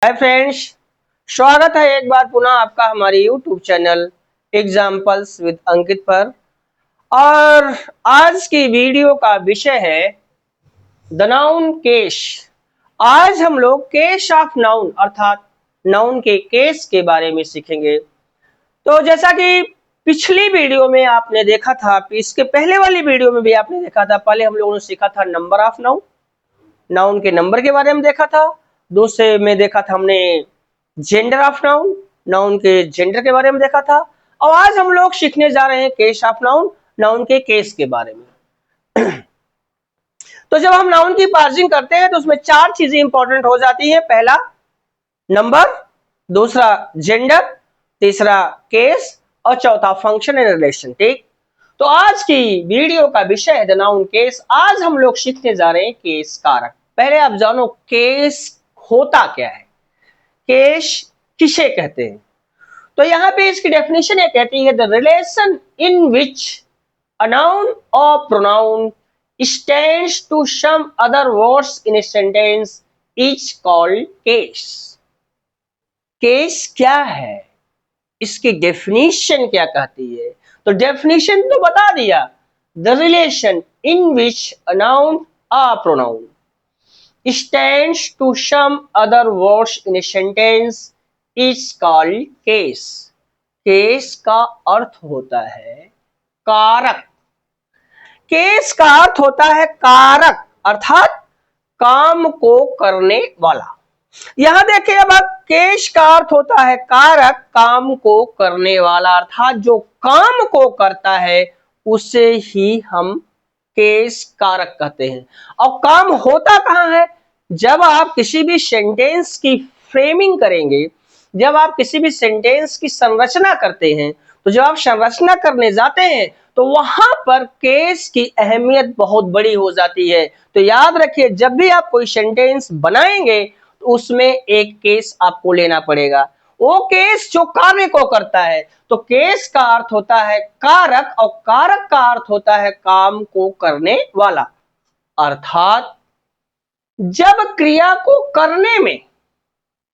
Hi friends, स्वागत है एक बार पुनः आपका हमारे यूट्यूब चैनल एग्जाम्पल्स विद अंकित पर। और आज की वीडियो का विषय है द नाउन केस। आज हम लोग केस ऑफ नाउन अर्थात नाउन के केस के बारे में सीखेंगे। तो जैसा कि पिछली वीडियो में आपने देखा था, इसके पहले वाली वीडियो में भी आपने देखा था, पहले हम लोगों ने सीखा था नंबर ऑफ नाउन, नाउन के नंबर के बारे में देखा था। दूसरे में देखा था हमने जेंडर ऑफ नाउन, नाउन के जेंडर के बारे में देखा था। और आज हम लोग सीखने जा रहे हैं केस ऑफ नाउन, नाउन के केस के बारे में। तो जब हम नाउन की पार्सिंग करते हैं तो उसमें चार चीजें इंपॉर्टेंट हो जाती हैं। पहला नंबर, दूसरा जेंडर, तीसरा केस और चौथा फंक्शन एंड रिलेशन। ठीक, तो आज की वीडियो का विषय है द नाउन केस। आज हम लोग सीखने जा रहे हैं केस कारक। पहले आप जानो केस होता क्या है, केस किसे कहते हैं। तो यहां पे इसकी डेफिनेशन ये कहती है the relation in which a noun और pronoun stands to some other words in a sentence is called case. Case क्या है, इसकी डेफिनेशन क्या कहती है। तो डेफिनेशन तो बता दिया, the relation in which a noun और pronoun stands to some other words in a sentence is called case। Case का अर्थ होता है कारक। केस का अर्थ होता है कारक अर्थात काम को करने वाला। यहां देखिए, अब केस का अर्थ होता है कारक, काम को करने वाला अर्थात जो काम को करता है उसे ही हम केस कारक कहते हैं। और काम होता कहां है, जब आप किसी भी सेंटेंस की फ्रेमिंग करेंगे, जब आप किसी भी सेंटेंस की संरचना करते हैं, तो जब आप संरचना करने जाते हैं तो वहां पर केस की अहमियत बहुत बड़ी हो जाती है। तो याद रखिए, जब भी आप कोई सेंटेंस बनाएंगे तो उसमें एक केस आपको लेना पड़ेगा। वो केस जो कार्य को करता है। तो केस का अर्थ होता है कारक और कारक का अर्थ होता है काम को करने वाला। अर्थात जब क्रिया को करने में,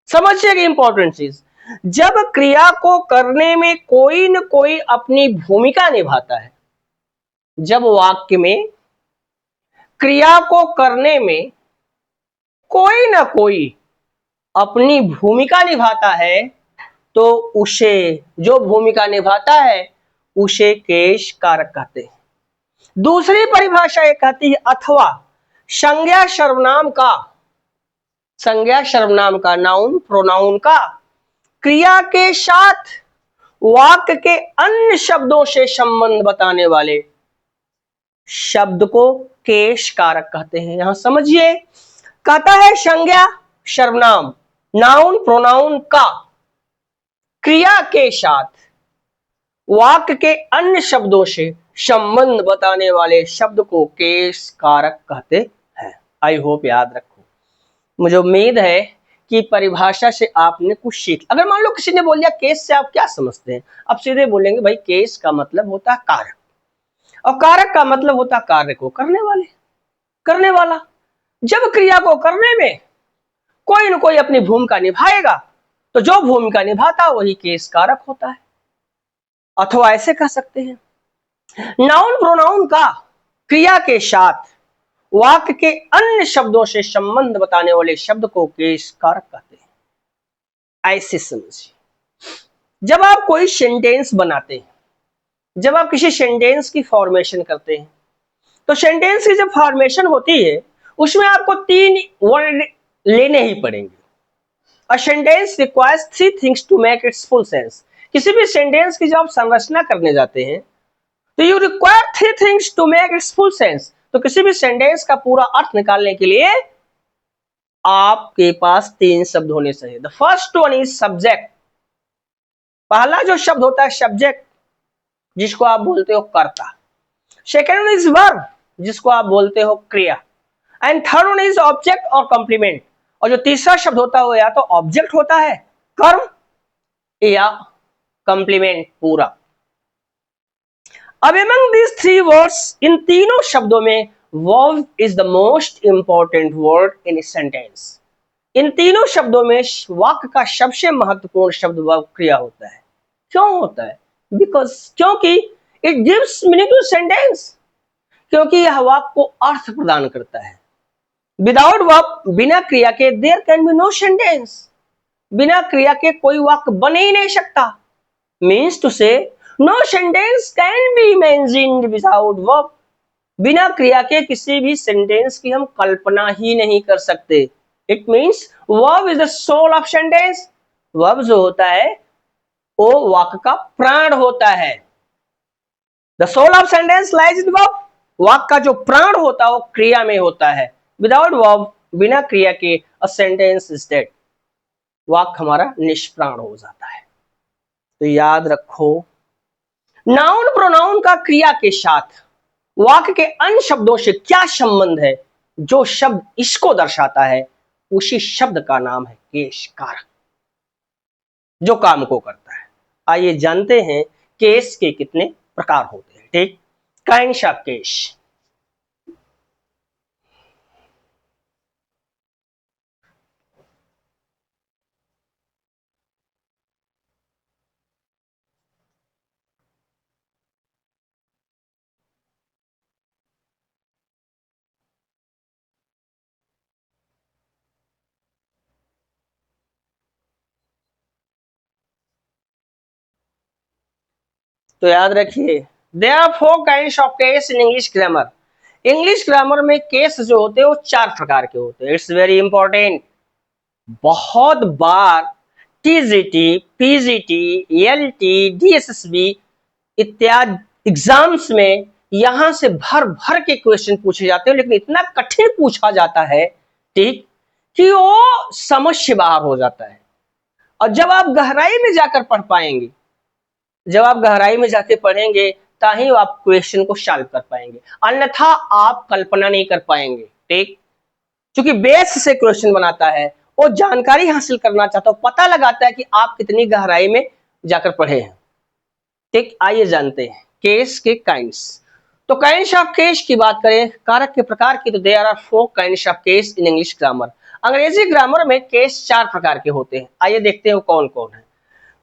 समझिएगा इंपॉर्टेंट चीज, जब क्रिया को करने में कोई न कोई अपनी भूमिका निभाता है, जब वाक्य में क्रिया को करने में कोई न कोई अपनी भूमिका निभाता है, तो उसे, जो भूमिका निभाता है उसे केस कारक कहते हैं। दूसरी परिभाषा ये कहती है अथवा संज्ञा सर्वनाम का, संज्ञा सर्वनाम का, नाउन प्रोनाउन का क्रिया के साथ वाक्य के अन्य शब्दों से संबंध बताने वाले शब्द को केस कारक कहते हैं। यहां समझिए, कहता है संज्ञा सर्वनाम, नाउन प्रोनाउन का क्रिया के साथ वाक्य के अन्य शब्दों से संबंध बताने वाले शब्द को केस कारक कहते हैं। आई होप याद रखो। मुझे उम्मीद है कि परिभाषा से आपने कुछ सीख। अगर मान लो किसी ने बोल दिया केस से आप क्या समझते हैं, आप सीधे बोलेंगे भाई केस का मतलब होता है कारक, और कारक का मतलब होता है कार्य को करने वाले, करने वाला। जब क्रिया को करने में कोई न कोई अपनी भूमिका निभाएगा, तो जो भूमिका निभाता वही केस कारक होता है। अथवा ऐसे कह सकते हैं, नाउन प्रोनाउन का क्रिया के साथ वाक्य के अन्य शब्दों से संबंध बताने वाले शब्द को केस कारक कहते हैं। ऐसे समझिए, जब आप कोई सेंटेंस बनाते हैं, जब आप किसी सेंटेंस की फॉर्मेशन करते हैं, तो सेंटेंस की जब फॉर्मेशन होती है उसमें आपको तीन वर्ड लेने ही पड़ेंगे। A sentence requires three things to make its full sense. किसी भी सेंटेंस की जब आप संरचना करने जाते हैं तो you require three things to make its full sense. तो किसी भी सेंटेंस का पूरा अर्थ निकालने के लिए आपके पास तीन शब्द होने चाहिए। The first one is subject. पहला जो शब्द होता है सब्जेक्ट, जिसको आप बोलते हो कर्ता। सेकेंड वन इज वर्ब, जिसको आप बोलते हो क्रिया। And third one is object और कॉम्प्लीमेंट। और जो तीसरा शब्द होता है वो या तो ऑब्जेक्ट होता है, कर्म, या कॉम्प्लीमेंट, पूरा। अब अमंग these थ्री वर्ड्स, इन तीनों शब्दों में verb is the most important word in sentence. इन तीनों शब्दों में वाक्य का सबसे महत्वपूर्ण शब्द वर्ब क्रिया होता है। क्यों होता है? बिकॉज, क्योंकि it gives meaning to sentence, क्योंकि यह वाक्य को अर्थ प्रदान करता है। विदाउट वर्ब, बिना क्रिया के there can be no sentence, बिना क्रिया के कोई वाक्य बन ही नहीं सकता। Means to say no sentence can be imagined without verb, बिना क्रिया के किसी भी सेंटेंस की हम कल्पना ही नहीं कर सकते। It means verb is the soul of sentence, verb जो होता है वो वाक्य का प्राण होता है। The soul of sentence lies in verb, वाक्य का जो प्राण होता है वो क्रिया में होता है। विदाउट वर्ब, बिना क्रिया के अ सेंटेंस इज डेड, वाक्य हमारा निष्प्राण हो जाता है। तो याद रखो, नाउन प्रोनाउन का क्रिया के साथ वाक्य के अन्य शब्दों से क्या संबंध है, जो शब्द इसको दर्शाता है उसी शब्द का नाम है केश कारक, जो काम को करता है। आइए जानते हैं केस के कितने प्रकार होते हैं। ठीक, काइंड्स ऑफ केस। तो याद रखिए, there are 4 kinds of case in English grammar. English grammar में केस जो होते हैं वो 4 प्रकार के होते हैं। It's very important. बहुत बार टीजीटी, पीजीटी, एलटी, डीएसएसबी इत्यादि एग्जाम्स में यहां से भर भर के क्वेश्चन पूछे जाते हैं, लेकिन इतना कठिन पूछा जाता है, ठीक, कि वो समझ से बाहर हो जाता है। और जब आप गहराई में जाकर पढ़ पाएंगे, जब आप गहराई में जाके पढ़ेंगे ताही आप क्वेश्चन को सॉल्व कर पाएंगे, अन्यथा आप कल्पना नहीं कर पाएंगे। ठीक, क्योंकि बेस से क्वेश्चन बनाता है, वो जानकारी हासिल करना चाहता है, पता लगाता है कि आप कितनी गहराई में जाकर पढ़े हैं। ठीक, आइए जानते हैं केस के काइंड्स। तो काइंड्स ऑफ केस की बात करें, कारक के प्रकार की, तो there are 4 kinds of case in English grammar. अंग्रेजी ग्रामर में केस 4 प्रकार के होते हैं। आइए देखते हैं वो कौन कौन है।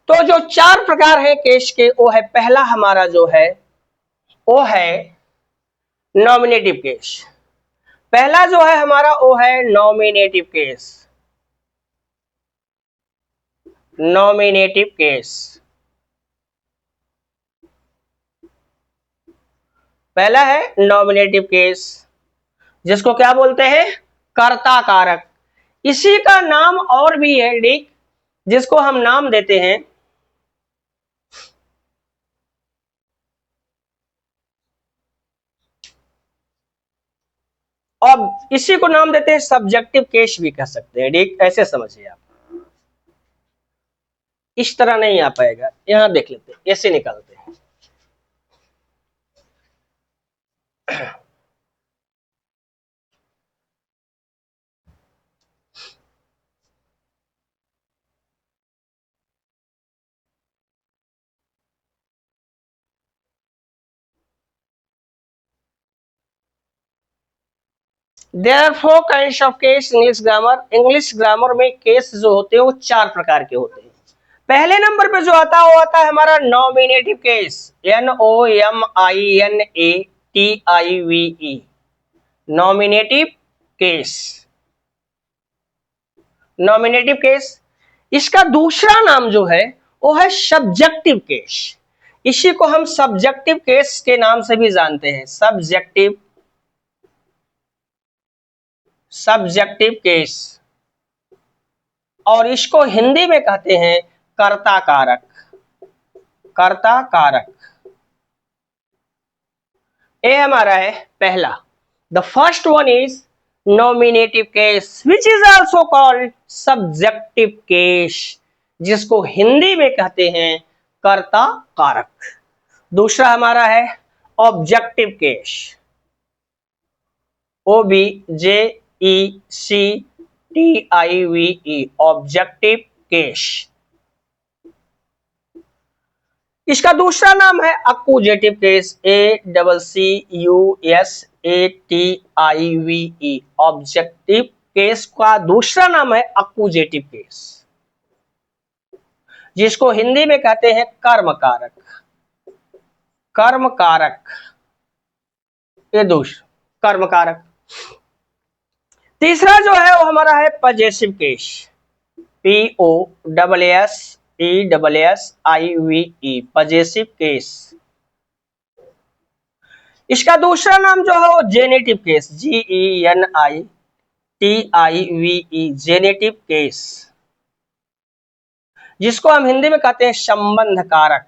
तो जो 4 प्रकार है केस के, वो है, पहला हमारा जो है वो है नॉमिनेटिव केस। पहला जो है हमारा वो है नॉमिनेटिव केस। नॉमिनेटिव केस, पहला है नॉमिनेटिव केस, जिसको क्या बोलते हैं? कर्ता कारक। इसी का नाम और भी है, ठीक, जिसको हम नाम देते हैं, और इसी को नाम देते हैं सब्जेक्टिव केस भी कह सकते हैं। ठीक, ऐसे समझिए आप, इस तरह नहीं आ पाएगा, यहां देख लेते हैं, ऐसे निकालते हैं। There are 4 kinds of case English grammar. English grammar में केस जो होते हैं वो 4 प्रकार के होते हैं। पहले नंबर पे जो आता है वो आता है हमारा nominative case, NOMINATIVE, nominative case. Nominative case, इसका दूसरा नाम जो है वो है सब्जेक्टिव केस। इसी को हम सब्जेक्टिव केस के नाम से भी जानते हैं, सब्जेक्टिव केस, और इसको हिंदी में कहते हैं कर्ता कारक। कर्ता कारक, ये हमारा है पहला। The first one is nominative case which is also called subjective case, जिसको हिंदी में कहते हैं कर्ता कारक। दूसरा हमारा है objective case, OBJECTIVE, objective case. इसका दूसरा नाम है accusative case, ACCUSATIVE, objective case का दूसरा नाम है अक्यूजेटिव केस, जिसको हिंदी में कहते हैं कर्म कारक। कर्म कारक, ये दूसरा कर्म कारक। तीसरा जो है वो हमारा है possessive case, POSSESSIVE, possessive case. इसका दूसरा नाम जो है वो generative case, GENITIVE, generative case, जिसको हम हिंदी में कहते हैं संबंध कारक।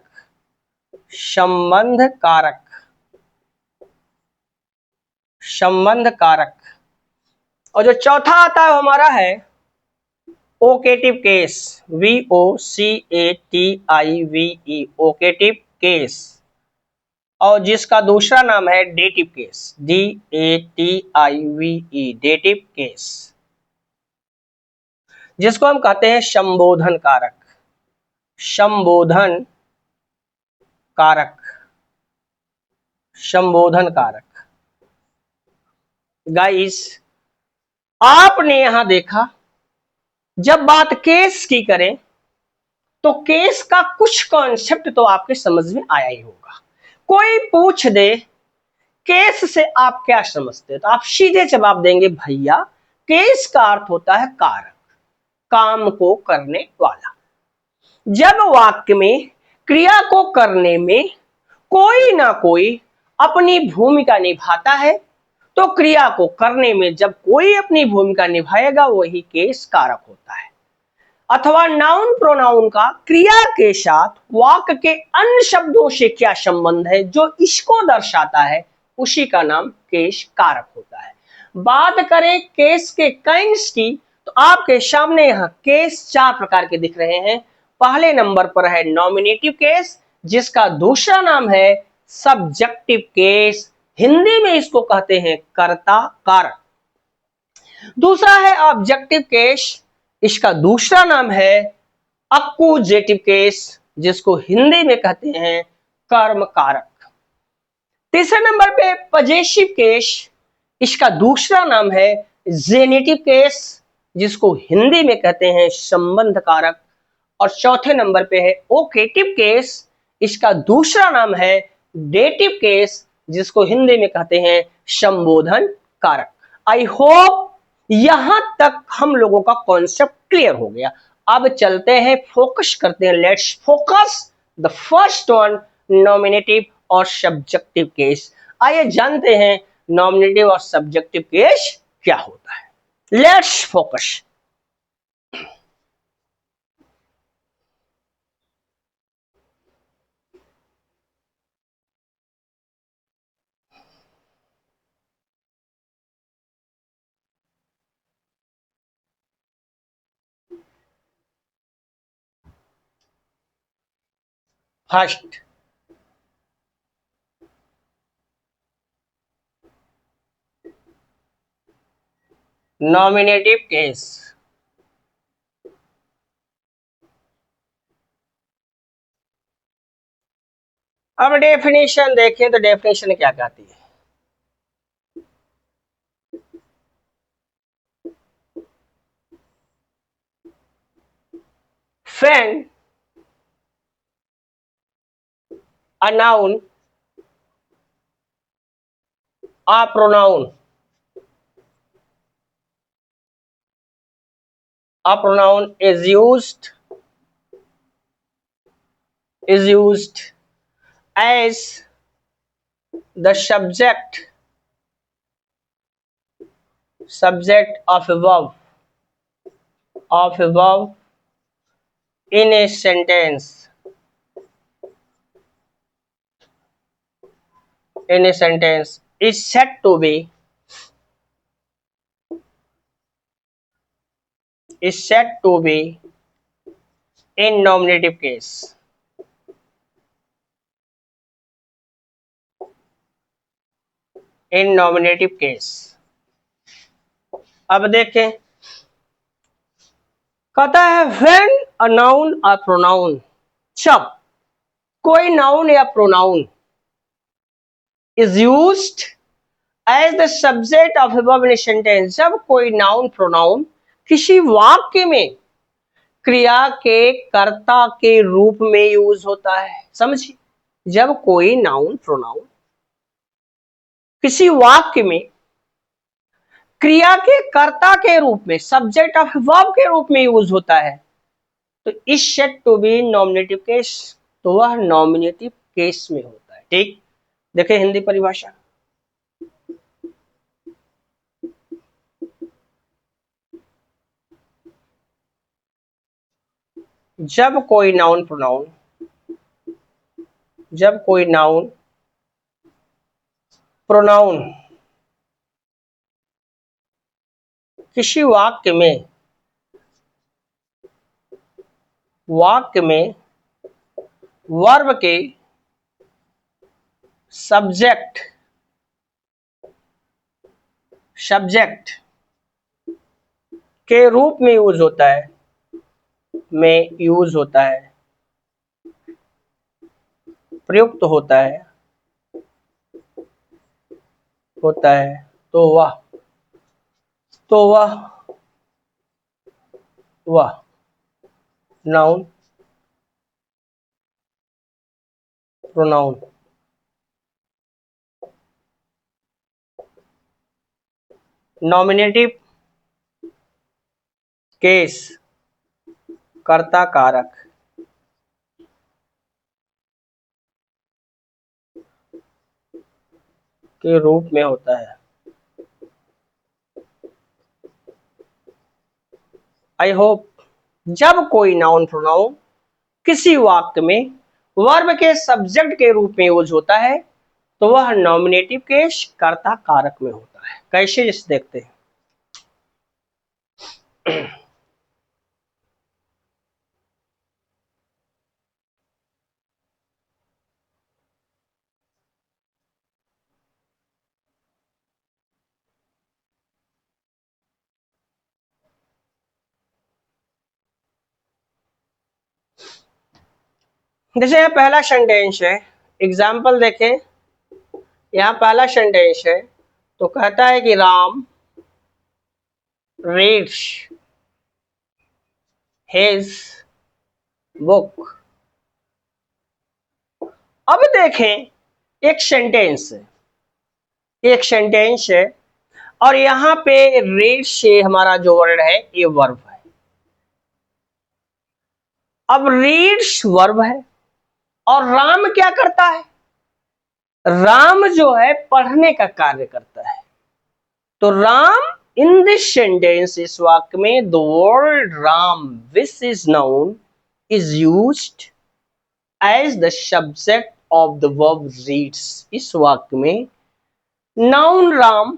संबंध कारक, संबंध कारक। और जो चौथा आता है हमारा है ओकेटिव केस, VOCATIVE, ओकेटिव केस, और जिसका दूसरा नाम है dative case, DATIVE, dative case, जिसको हम कहते हैं संबोधन कारक। संबोधन कारक, संबोधन कारक। गाइस, आपने यहां देखा, जब बात केस की करें तो केस का कुछ कॉन्सेप्ट तो आपके समझ में आया ही होगा। कोई पूछ दे केस से आप क्या समझते हैं, तो आप सीधे जवाब देंगे भैया केस का अर्थ होता है कारक, काम को करने वाला। जब वाक्य में क्रिया को करने में कोई ना कोई अपनी भूमिका निभाता है, तो क्रिया को करने में जब कोई अपनी भूमिका निभाएगा वही केस कारक होता है। अथवा नाउन प्रोनाउन का क्रिया के साथ वाक्य के अन्य शब्दों से क्या संबंध है जो इसको दर्शाता है, उसी का नाम केस कारक होता है। बात करें केस के काइंड्स की, तो आपके सामने यहां केस 4 प्रकार के दिख रहे हैं। पहले नंबर पर है नॉमिनेटिव केस, जिसका दूसरा नाम है सब्जेक्टिव केस, हिंदी में इसको कहते हैं कर्ता कारक। दूसरा है ऑब्जेक्टिव केस, इसका दूसरा नाम है अक्यूजेटिव केस, जिसको हिंदी में कहते हैं कर्म कारक। तीसरे नंबर पे पजेसिव केस, इसका दूसरा नाम है जेनेटिव केस, जिसको हिंदी में कहते हैं संबंध कारक। और चौथे नंबर पे है ओकेटिव केस, इसका दूसरा नाम है डेटिव केस, जिसको हिंदी में कहते हैं संबोधन कारक। आई होप यहां तक हम लोगों का कॉन्सेप्ट क्लियर हो गया। अब चलते हैं, फोकस करते हैं। Let's focus the first one, nominative और सब्जेक्टिव केस। आइए जानते हैं नॉमिनेटिव और सब्जेक्टिव केस क्या होता है। Let's focus. First, nominative case. अब डेफिनेशन देखें तो डेफिनेशन क्या कहती है। When a noun, a pronoun, is used as the subject of a verb in a sentence, is said to be in nominative case. In nominative case, अब देखें, कहता है when a noun or pronoun, जब कोई noun या pronoun is used as the subject of above in a sentence, जब कोई noun pronoun किसी वाक्य में क्रिया के कर्ता के रूप में यूज होता है। समझिए, जब कोई नाउन प्रोनाउन किसी वाक्य में क्रिया के कर्ता के रूप में, सब्जेक्ट ऑफ वर्ब के रूप में यूज होता है, तो is said to be nominative case, तो वह नॉमिनेटिव केस में होता है। ठीक, देखिए हिंदी परिभाषा। जब कोई नाउन प्रोनाउन किसी वाक्य में वर्ब के सब्जेक्ट के रूप में यूज होता है, प्रयुक्त होता है, तो वह नाउन प्रोनाउन नॉमिनेटिव केस, कर्ता कारक के रूप में होता है। आई होप, जब कोई नाउन प्रोनाउन किसी वाक्य में वर्ब के सब्जेक्ट के रूप में यूज होता है, तो वह नॉमिनेटिव केस, कर्ता कारक में होता है। कैसे, इस देखते हैं। जैसे यहाँ पहला सेंटेंस है, एग्जाम्पल देखें। यहाँ पहला सेंटेंस है, तो कहता है कि राम रीड्स हिज बुक। अब देखें, एक सेंटेंस है और यहाँ पे रीड से हमारा जो वर्ड है ये वर्ब है। अब रीड्स वर्ब है और राम क्या करता है? राम जो है पढ़ने का कार्य करता है। तो राम इन दिस सेंटेंस, इस वाक्य में the word Ram which is noun is used as the subject of the verb reads. इस वाक्य में नाउन राम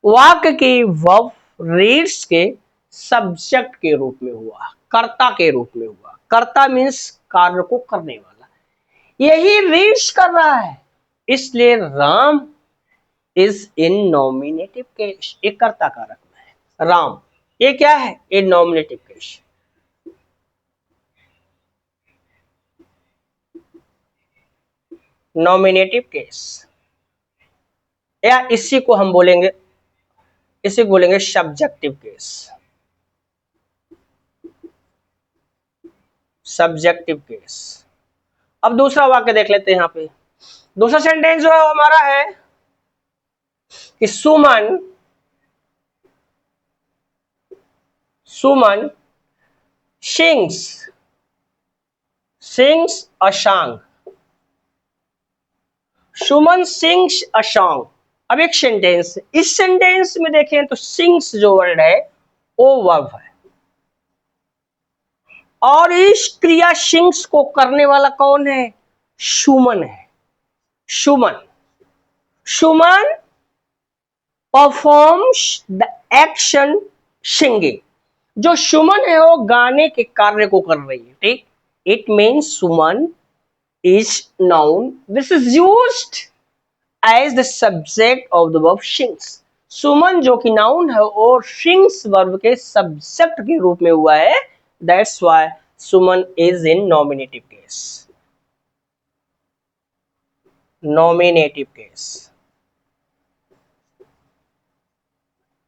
वाक्य के वर्ब रीड्स के सब्जेक्ट के रूप में हुआ, कर्ता के रूप में हुआ। कर्ता मीन्स कार्य को करने वाला, यही रीड्स कर रहा है, इसलिए Ram is in nominative case, एक कर्ता कारक में है राम। ये क्या है? ए नॉमिनेटिव केस। नॉमिनेटिव केस, या इसी को बोलेंगे सब्जेक्टिव केस। अब दूसरा वाक्य देख लेते हैं। यहाँ पे दूसरा सेंटेंस जो है हमारा है कि सुमन sings a song। Suman sings a song. अब एक सेंटेंस, इस सेंटेंस में देखें तो सिंग्स जो वर्ड है वो वर्ब है और इस क्रिया सिंग्स को करने वाला कौन है? सुमन है। सुमन परफॉर्म्स द एक्शन सिंगिंग। जो सुमन है वो गाने के कार्य को कर रही है। ठीक, it means Suman is noun this is used as the subject of the verb sings. Suman जो कि नाउन है और सिंग्स वर्ब के सब्जेक्ट के रूप में हुआ है, that's why Suman is in nominative case.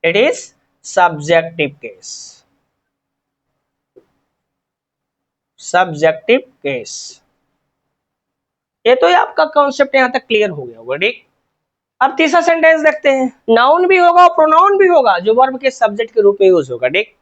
It is subjective case, subjective case. ये तो ये आपका कॉन्सेप्ट यहां तक क्लियर हो गया होगा, ठीक। अब तीसरा सेंटेंस देखते हैं। नाउन भी होगा और प्रोनाउन भी होगा जो वर्ब के सब्जेक्ट के रूप में यूज होगा, ठीक।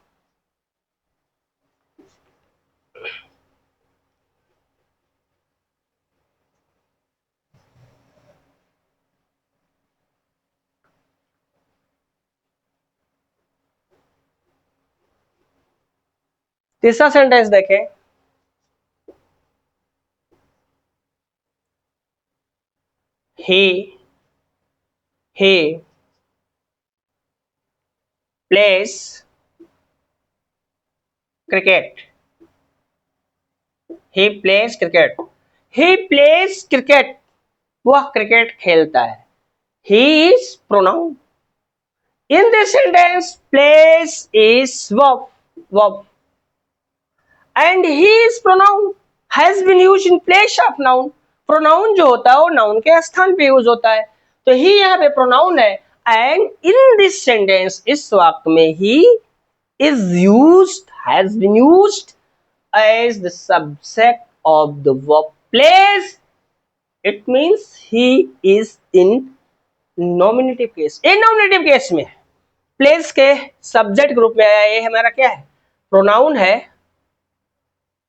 तीसरा सेंटेंस देखें। he plays cricket, he plays cricket, he plays cricket, वह क्रिकेट खेलता है। he is pronoun। in this sentence plays is verb and he is pronoun has been used in place of noun। pronoun जो होता है वो noun के स्थान पे यूज होता है, तो he यहाँ पे pronoun है। and in this sentence इस वाक्य में he is used, has been used as the subject of the verb plays। it means he is in nominative case। in nominative case में प्लेस के सब्जेक्ट ग्रुप में आया, ये हमारा क्या है, प्रोनाउन है।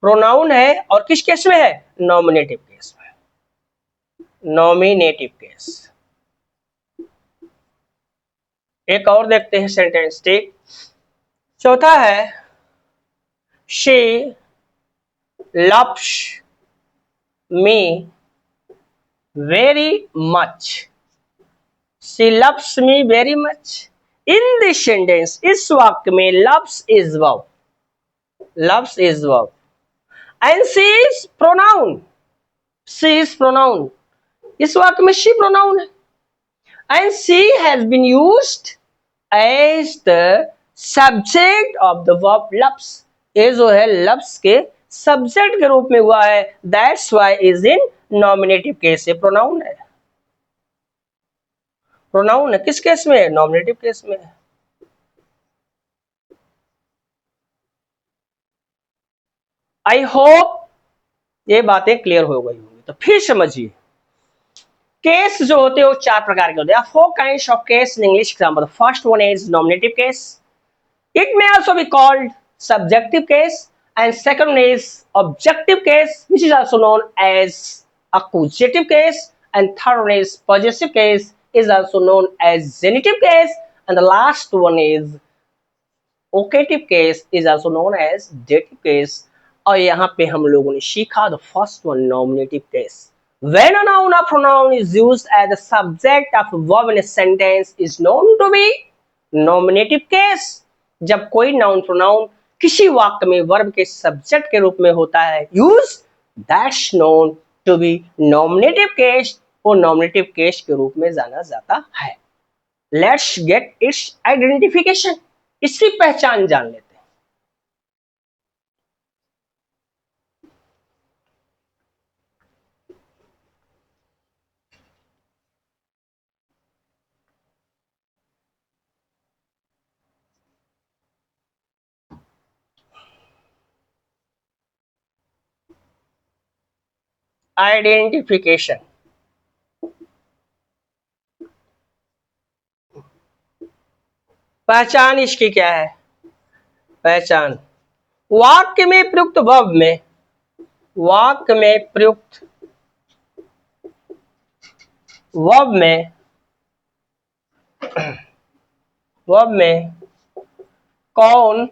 प्रोनाउन है और किस केस में है, नॉमिनेटिव केस में, नॉमिनेटिव केस। एक और देखते हैं सेंटेंस, ठीक। चौथा है she loves me very much, she loves me very much. In this sentence इस वाक्य में loves is verb, loves is verb and she is pronoun, she is pronoun. इस वाक्य में शी प्रोनाउन है and she has been used as the subject of the verb loves. ये जो है लव्स के सब्जेक्ट के रूप में हुआ है, that's why is in nominative case. ये प्रोनाउन है, प्रोनाउन है। किस केस में, नॉमिनेटिव केस में। आई होप ये बातें क्लियर हो गई होंगी, तो फिर समझिए। केस जो होते हैं वो चार प्रकार के होते हैं। Four kinds of case in English example. First one is nominative case, it may also be called subjective case, and second is objective case which is also known as accusative case, and third one is possessive case is also known as genitive case, and the last one is vocative case is also known as dative case। और यहाँ पे हम लोगों ने सीखा the first one, nominative case, when a noun or pronoun is used as the subject of a verb in a sentence is known to be nominative case। जब कोई noun pronoun किसी वाक्य में वर्ब के सब्जेक्ट के रूप में होता है use, that's known to be nominative case, वो नॉमिनेटिव केस के रूप में जाना जाता है। लेट्स गेट इट्स आइडेंटिफिकेशन, इसकी पहचान जान लेते हैं। आइडेंटिफिकेशन, पहचान इसकी क्या है, पहचान वाक्य में प्रयुक्त वर्ब में, वाक्य में प्रयुक्त वर्ब में, वर्ब में कौन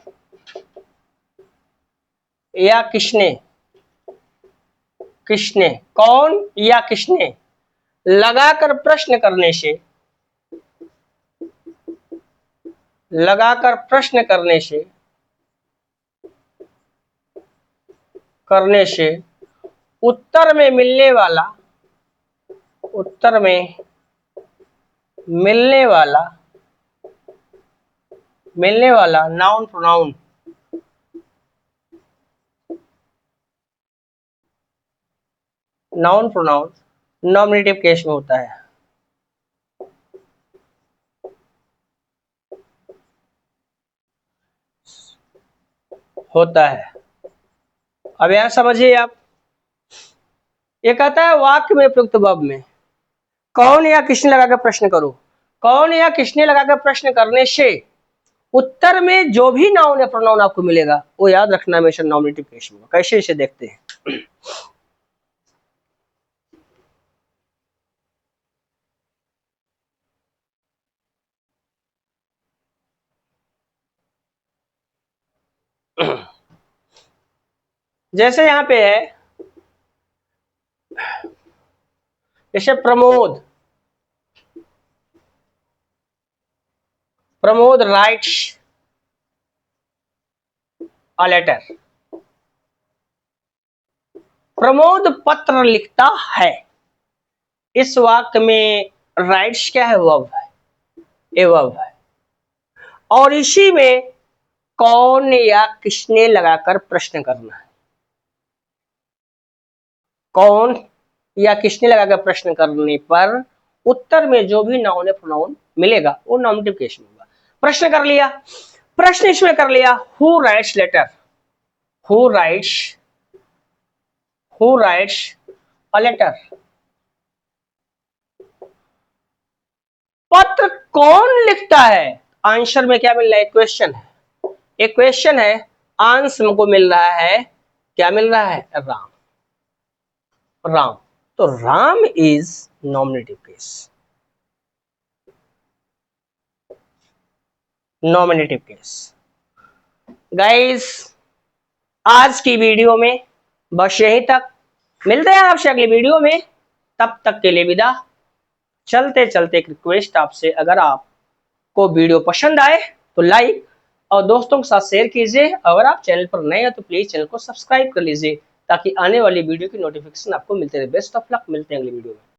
या किसने, किसने, कौन या किसने लगाकर प्रश्न करने से, लगाकर प्रश्न करने से, करने से उत्तर में मिलने वाला, उत्तर में मिलने वाला, मिलने वाला noun pronoun, noun pronoun nominative case में होता है। होता है। अब यहां समझिए आप, ये कहता है वाक्य में प्रयुक्त वर्ब में कौन या किसने लगाकर प्रश्न करो। कौन या किसने लगाकर प्रश्न करने से उत्तर में जो भी नाउन या प्रोनाउन आपको मिलेगा वो याद रखना हमेशा नॉमिनेटिव केस में। कैसे इसे देखते हैं। जैसे यहां पे है, जैसे Pramod, Pramod writes a letter. Pramod पत्र लिखता है। इस वाक्य में राइट्स क्या है, वर्ब है, ए वर्ब है। और इसी में कौन या किसने लगाकर प्रश्न करना है। कौन या किसने लगाकर प्रश्न करने पर उत्तर में जो भी नाउन या प्रोनाउन मिलेगा वो नॉमिनेटिव केस में होगा। प्रश्न कर लिया, प्रश्न इसमें कर लिया, who writes letter, who writes, who writes a letter. पत्र कौन लिखता है। आंसर में क्या मिल रहा है, क्वेश्चन है, एक क्वेश्चन है, आंसर हमको मिल रहा है, क्या मिल रहा है, राम, राम। तो Ram is nominative case, nominative case. Guys आज की वीडियो में बस यहीं तक, मिलते हैं आपसे अगली वीडियो में, तब तक के लिए विदा। चलते चलते एक रिक्वेस्ट आपसे, अगर आपको वीडियो पसंद आए तो लाइक और दोस्तों के साथ शेयर कीजिए। अगर आप चैनल पर नए हैं तो प्लीज चैनल को सब्सक्राइब कर लीजिए ताकि आने वाली वीडियो की नोटिफिकेशन आपको मिलते रहे। बेस्ट ऑफ लक, मिलते हैं अगली वीडियो में।